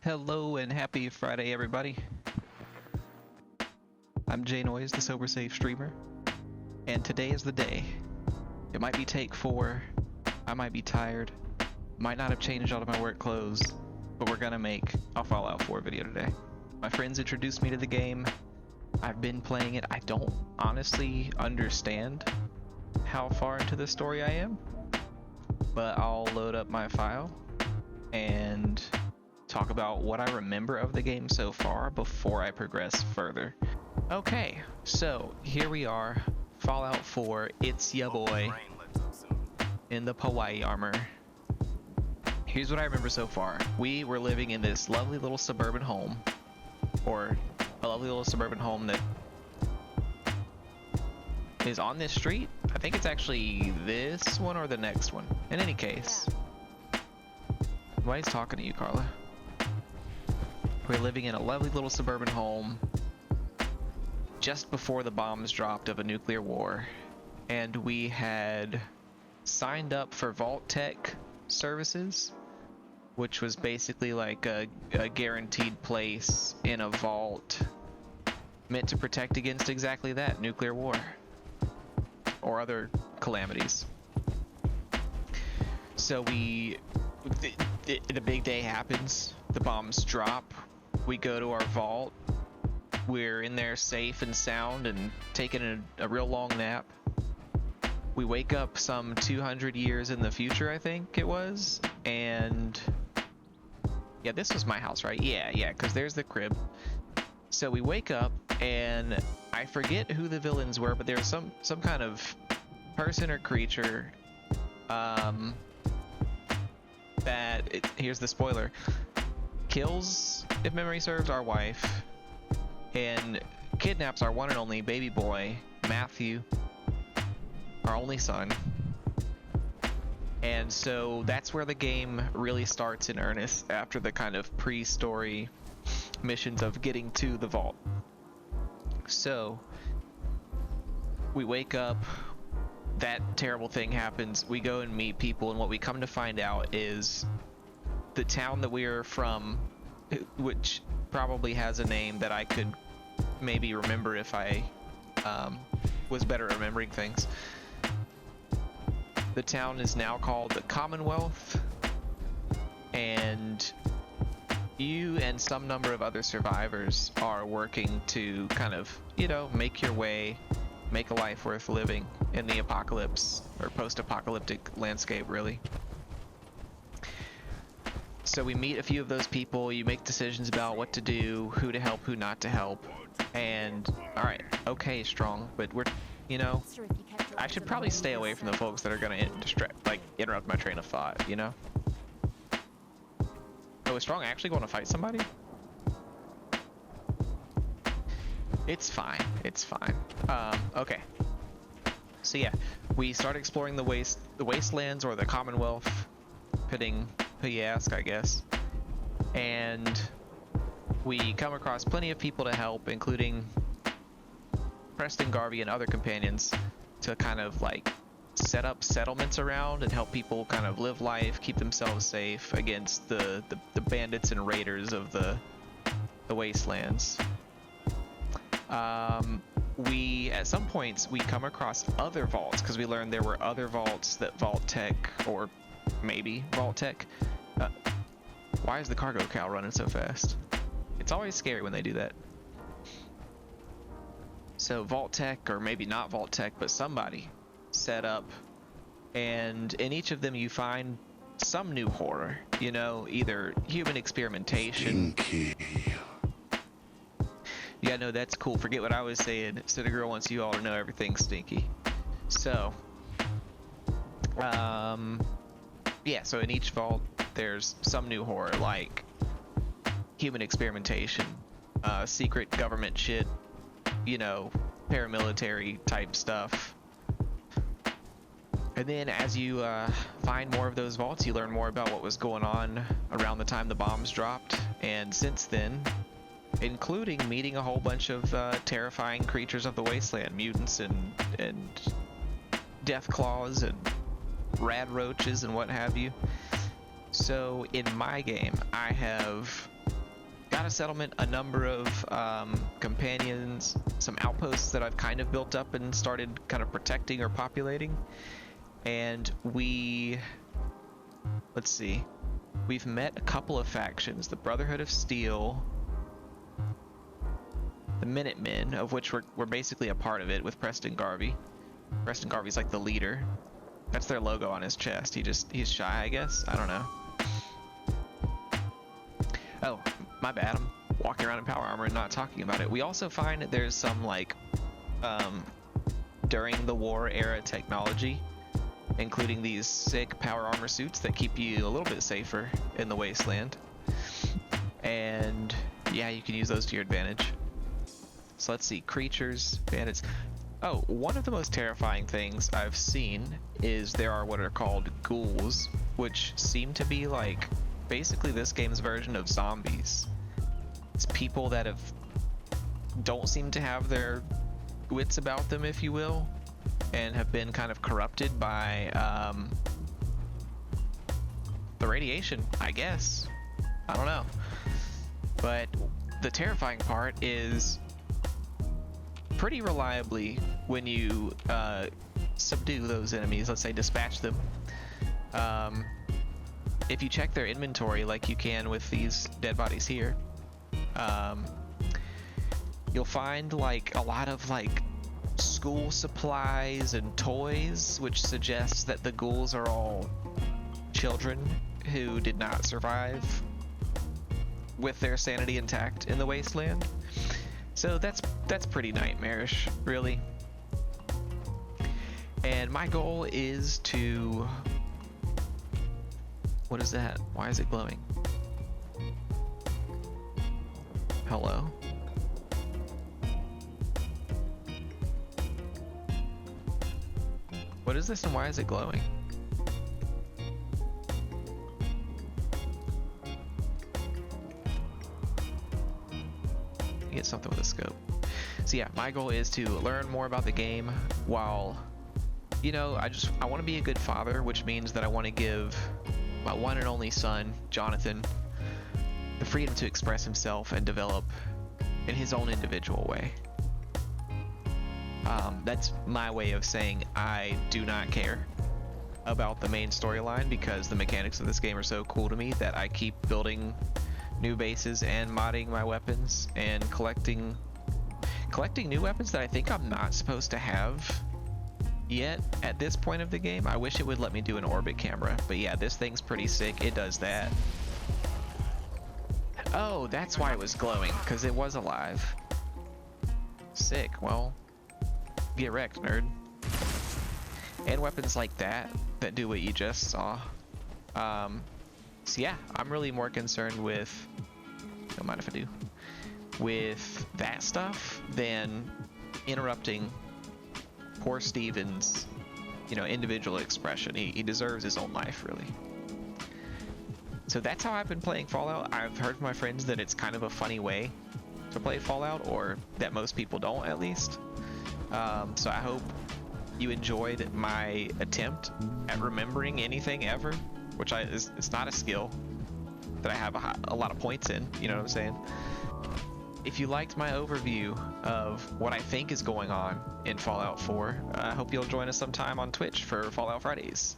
Hello and happy Friday, everybody. I'm Jay Noise, the Sober Safe streamer, and today is the day. It might be take 4, I might be tired, might not have changed all of my work clothes, but we're gonna make a Fallout 4 video today. My friends introduced me to the game. I've been playing it. I don't honestly understand how far into the story I am, but I'll load up my file and talk about what I remember of the game so far before I progress further. Okay, so here we are, Fallout 4, it's ya boy, in the Hawaii armor. Here's what I remember so far. We were living in this lovely little suburban home, or a lovely little suburban home that is on this street. I think it's actually this one or the next one. In any case, nobody's talking to you, Carla. We're living in a lovely little suburban home just before the bombs dropped of a nuclear war, and we had signed up for Vault-Tec services, which was basically like a guaranteed place in a vault meant to protect against exactly that, nuclear war or other calamities. So the big day happens, the bombs drop, we go to our vault, we're in there safe and sound and taking a real long nap. We wake up some 200 years in the future, I think it was, and yeah, this was my house, right? Yeah, because there's the crib. So we wake up and I forget who the villains were, but there's some kind of person or creature here's the spoiler, kills, if memory serves, our wife and kidnaps our one and only baby boy, Matthew, our only son. And so that's where the game really starts in earnest, after the kind of pre-story missions of getting to the vault. So we wake up, that terrible thing happens, we go and meet people, and what we come to find out is the town that we're from, which probably has a name that I could maybe remember if I was better at remembering things. The town is now called the Commonwealth, and you and some number of other survivors are working to kind of, make your way, make a life worth living in the apocalypse, or post-apocalyptic landscape, really. So we meet a few of those people, you make decisions about what to do, who to help, who not to help, and alright, okay, Strong, but we're, I should probably stay away from the folks that are gonna interrupt my train of thought, Oh, is Strong actually going to fight somebody? It's fine, okay. So yeah, we start exploring the wastelands, or the Commonwealth, depending who you ask, I guess. And we come across plenty of people to help, including Preston Garvey and other companions, to kind of set up settlements around and help people kind of live life, keep themselves safe against the bandits and raiders of the wastelands. At some points we come across other vaults, because we learned there were other vaults that Vault-Tec, or maybe Vault-Tec, why is the cargo cow running so fast? It's always scary when they do that. So Vault-Tec, or maybe not Vault-Tec, but somebody set up, and in each of them you find some new horror, either human experimentation. Stinky. Yeah, no, that's cool. Forget what I was saying. So the girl wants you all to know everything's stinky. So, yeah, so in each vault there's some new horror, like human experimentation, secret government shit, paramilitary type stuff. And then as you find more of those vaults, you learn more about what was going on around the time the bombs dropped, and since then, including meeting a whole bunch of terrifying creatures of the wasteland, mutants and death claws and rad roaches and what have you. So in my game, I have settlement, a number of companions, some outposts that I've kind of built up and started kind of protecting or populating. And let's see, we've met a couple of factions, the Brotherhood of Steel, the Minutemen, of which we're basically a part of it with Preston Garvey. Preston Garvey's like the leader. That's their logo on his chest. He's shy, I guess. I don't know. Oh, my bad. I'm walking around in power armor and not talking about it. We also find that there's some like during the war era technology, including these sick power armor suits that keep you a little bit safer in the wasteland. And yeah, you can use those to your advantage. So let's see, creatures, bandits. Oh, one of the most terrifying things I've seen is there are what are called ghouls, which seem to be like basically this game's version of zombies. It's people that don't seem to have their wits about them, if you will, and have been kind of corrupted by the radiation, I guess. I don't know. But the terrifying part is pretty reliably when you subdue those enemies, let's say dispatch them, if you check their inventory like you can with these dead bodies here, you'll find like a lot of like school supplies and toys, which suggests that the ghouls are all children who did not survive with their sanity intact in the wasteland. So that's pretty nightmarish, really. And my goal is to... What is that? Why is it glowing? Hello? What is this and why is it glowing? Get something with a scope. So yeah, my goal is to learn more about the game while, you know, I want to be a good father, which means that I want to give my one and only son, Jonathan, the freedom to express himself and develop in his own individual way. That's my way of saying I do not care about the main storyline, because the mechanics of this game are so cool to me that I keep building new bases and modding my weapons and collecting new weapons that I think I'm not supposed to have yet at this point of the game. I wish it would let me do an orbit camera, but yeah, this thing's pretty sick. It does that. Oh, that's why it was glowing, because it was alive. Sick. Well, get wrecked, nerd. And weapons like that do what you just saw. So yeah, I'm really more concerned with, don't mind if I do, with that stuff than interrupting poor Steven's, you know, individual expression. He deserves his own life, really. So that's how I've been playing Fallout. I've heard from my friends that it's kind of a funny way to play Fallout, or that most people don't, at least. So I hope you enjoyed my attempt at remembering anything ever, which it's not a skill that I have a lot of points in, you know what I'm saying? If you liked my overview of what I think is going on in Fallout 4, I hope you'll join us sometime on Twitch for Fallout Fridays.